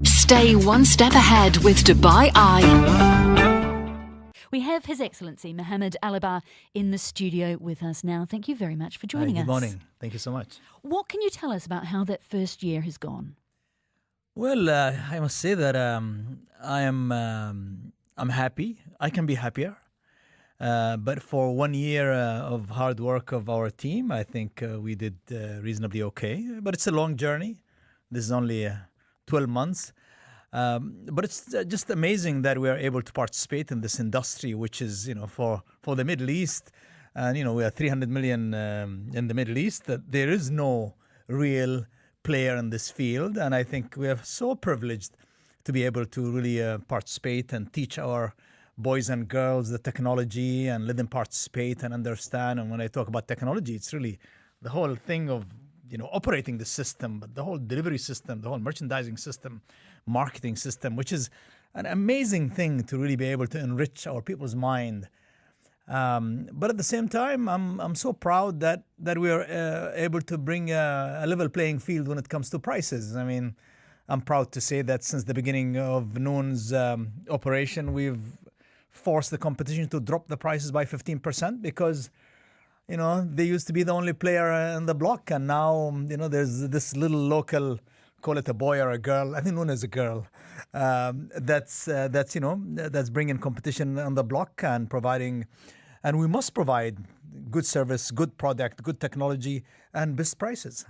Stay one step ahead with Dubai Eye. We have His Excellency Mohammed Alabbar in the studio with us now. Thank you very much for joining us. Good morning. Thank you so much. What can you tell us about how that first year has gone? Well, I must say that I'm happy. I can be happier. But for 1 year of hard work of our team, I think we did reasonably okay. But it's a long journey. This is only 12 months. But it's just amazing that we are able to participate in this industry, which is, for the Middle East. And, we are 300 million in the Middle East. That there is no real player in this field. And I think we are so privileged to be able to really participate and teach our boys and girls the technology and let them participate and understand. And when I talk about technology, it's really the whole thing of, operating the system, but the whole delivery system, the whole merchandising system, marketing system, which is an amazing thing to really be able to enrich our people's mind. But at the same time, I'm so proud that we are able to bring a level playing field when it comes to prices. I mean, I'm proud to say that since the beginning of Noon's operation, we've forced the competition to drop the prices by 15% because, they used to be the only player in the block. And now, there's this little local, call it a boy or a girl, I think Noon is a girl, that's bringing competition on the block and providing, and we must provide good service, good product, good technology, and best prices.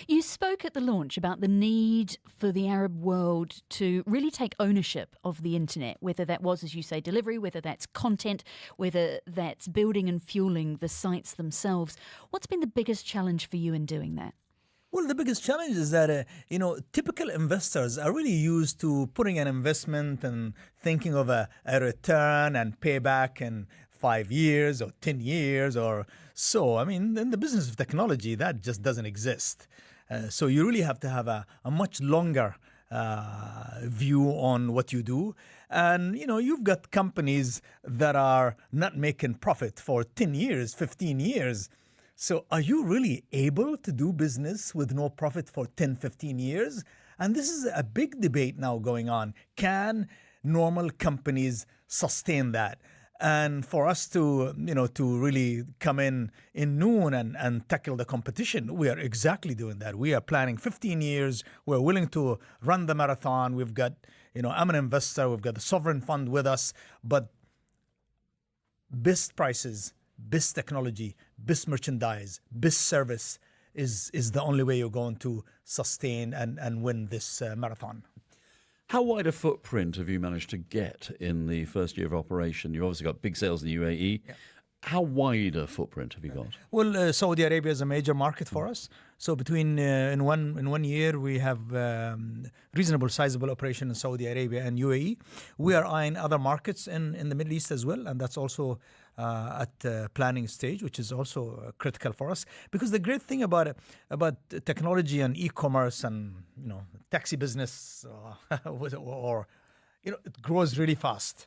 You spoke at the launch about the need for the Arab world to really take ownership of the internet, whether that was, as you say, delivery, whether that's content, whether that's building and fueling the sites themselves. What's been the biggest challenge for you in doing that? Well, the biggest challenge is that, typical investors are really used to putting an investment and thinking of a return and payback in 5 years or 10 years or so. I mean, in the business of technology, that just doesn't exist. So you really have to have a much longer view on what you do. And, you've got companies that are not making profit for 10 years, 15 years. So are you really able to do business with no profit for 10, 15 years? And this is a big debate now going on. Can normal companies sustain that? And for us to really come in Noon and tackle the competition, we are exactly doing that. We are planning 15 years. We're willing to run the marathon. We've got, I'm an investor. We've got the sovereign fund with us. But best prices, best technology, best merchandise, best service is the only way you're going to sustain and win this marathon. How wide a footprint have you managed to get in the first year of operation? You've obviously got big sales in the UAE. Yeah. How wide a footprint have you got? Well, Saudi Arabia is a major market for us. So between in one year, we have reasonable, sizable operation in Saudi Arabia and UAE. We are eyeing other markets in the Middle East as well, and that's also at planning stage, which is also critical for us. Because the great thing about technology and e-commerce and taxi business or it grows really fast.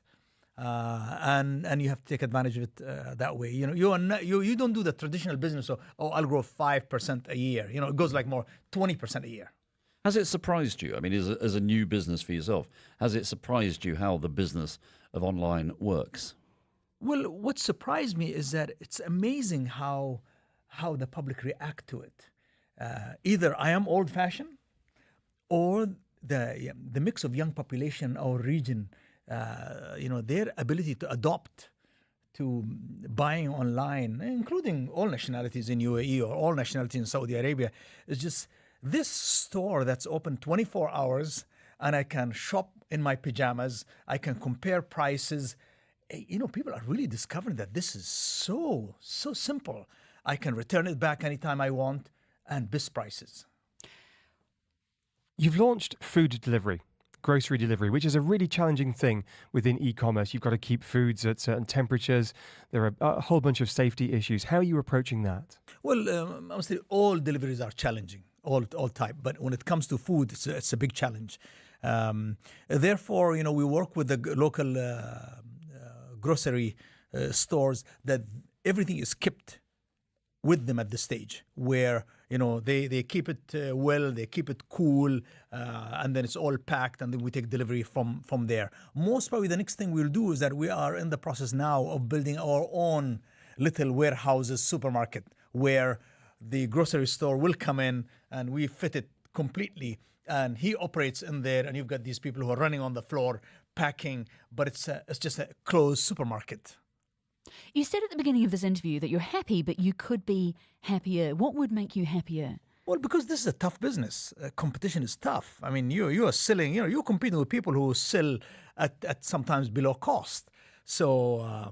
And you have to take advantage of it that way. You don't do the traditional business. So I'll grow 5% a year. It goes like more 20% a year. Has it surprised you? I mean, as a new business for yourself, has it surprised you how the business of online works? Well, what surprised me is that it's amazing how the public react to it. Either I am old-fashioned, or the mix of young population in our region. Their ability to adopt to buying online, including all nationalities in UAE or all nationalities in Saudi Arabia, is just this store that's open 24 hours and I can shop in my pajamas. I can compare prices. People are really discovering that this is so simple. I can return it back anytime I want and best prices. You've launched food delivery, grocery delivery, which is a really challenging thing within e-commerce. You've got to keep foods at certain temperatures. There are a whole bunch of safety issues. How are you approaching that? Well, honestly, all deliveries are challenging, all type. But when it comes to food, it's a big challenge. Therefore, we work with the local grocery stores that everything is kept with them at this stage, where They keep it well, they keep it cool, and then it's all packed, and then we take delivery from there. Most probably the next thing we'll do is that we are in the process now of building our own little warehouses, supermarket, where the grocery store will come in and we fit it completely, and he operates in there, and you've got these people who are running on the floor packing, but it's just a closed supermarket. You said at the beginning of this interview that you're happy, but you could be happier. What would make you happier? Well, because this is a tough business. Competition is tough. I mean, you are selling, you're competing with people who sell at sometimes below cost. So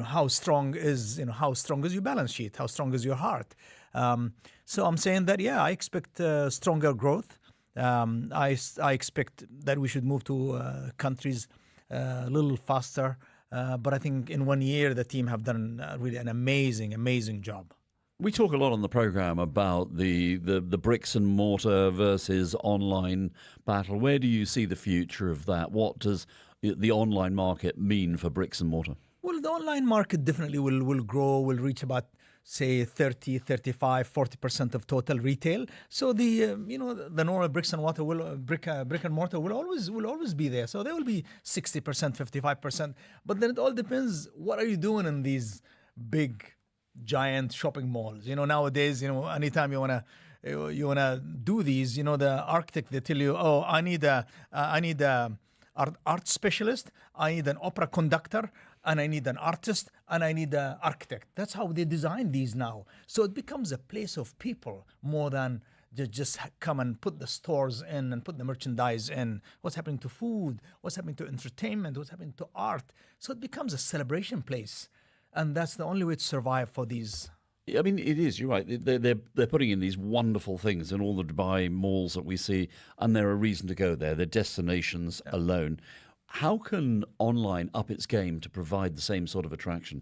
how strong is your balance sheet? How strong is your heart? So I'm saying that, I expect stronger growth. I expect that we should move to countries a little faster. But I think in 1 year, the team have done really an amazing job. We talk a lot on the program about the bricks and mortar versus online battle. Where do you see the future of that? What does the online market mean for bricks and mortar? Well, the online market definitely will grow, will reach about, say, 30, 35, 40% of total retail. So the normal bricks and mortar brick and mortar will always be there. So there will be 60%, 55%. But then it all depends. What are you doing in these big, giant shopping malls? Nowadays, anytime you wanna do these, the architect, they tell you, oh, I need a art specialist, I need an opera conductor, and I need an artist, and I need an architect. That's how they design these now. So it becomes a place of people more than just come and put the stores in and put the merchandise in. What's happening to food? What's happening to entertainment? What's happening to art? So it becomes a celebration place. And that's the only way to survive for these. I mean, it is. You're right. They're putting in these wonderful things in all the Dubai malls that we see, and they're a reason to go there. They're destinations alone. How can online up its game to provide the same sort of attraction?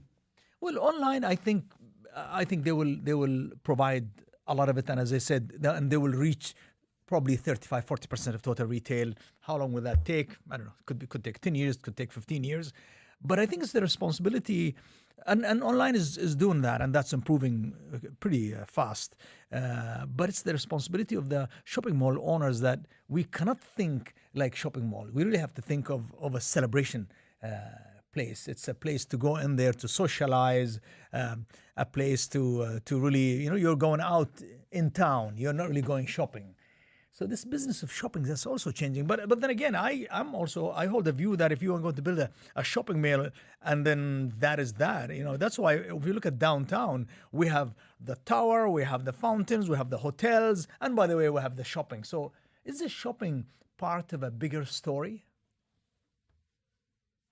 Well, online, I think they will provide a lot of it, and as I said, and they will reach probably 35, 40% of total retail. How long will that take? I don't know. Could take 10 years, could take 15 years. But I think it's the responsibility, and online is doing that, and that's improving pretty fast. But it's the responsibility of the shopping mall owners that we cannot think like shopping mall. We really have to think of a celebration place. It's a place to go in there to socialize, a place to really, you're going out in town. You're not really going shopping. So this business of shopping, that's also changing. But then again, I hold the view that if you are going to build a shopping mall, and then that is that. That's why if you look at downtown, we have the tower, we have the fountains, we have the hotels, and by the way, we have the shopping. So is the shopping part of a bigger story?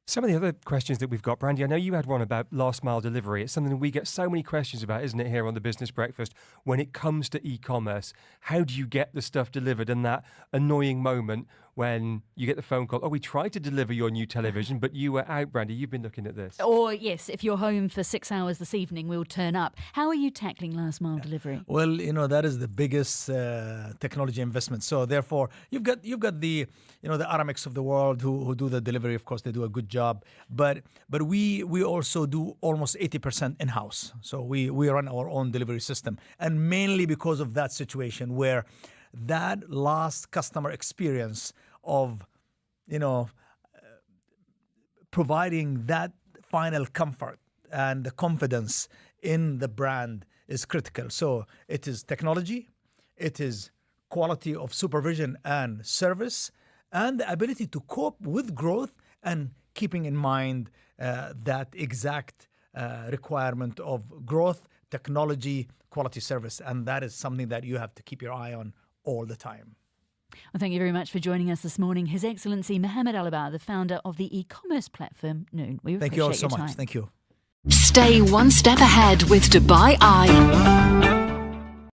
Some of the other questions that we've got, Brandy, I know you had one about last mile delivery. It's something that we get so many questions about, isn't it, here on the Business Breakfast? When it comes to e-commerce, how do you get the stuff delivered? And that annoying moment when you get the phone call, oh, we tried to deliver your new television, but you were out, Brandy. You've been looking at this. Or, yes, if you're home for 6 hours this evening, we'll turn up. How are you tackling last mile delivery? Well, that is the biggest technology investment. So therefore, you've got the Aramex of the world who do the delivery. Of course, they do a good job. But we also do almost 80% in-house. So we run our own delivery system. And mainly because of that situation where that last customer experience of, providing that final comfort and the confidence in the brand is critical. So it is technology, it is quality of supervision and service, and the ability to cope with growth and keeping in mind that exact requirement of growth, technology, quality service. And that is something that you have to keep your eye on all the time. Well, thank you very much for joining us this morning. His Excellency Mohammed Alabbar, the founder of the e-commerce platform Noon. We Thank you all so your much. time. Thank you. Stay one step ahead with Dubai Eye.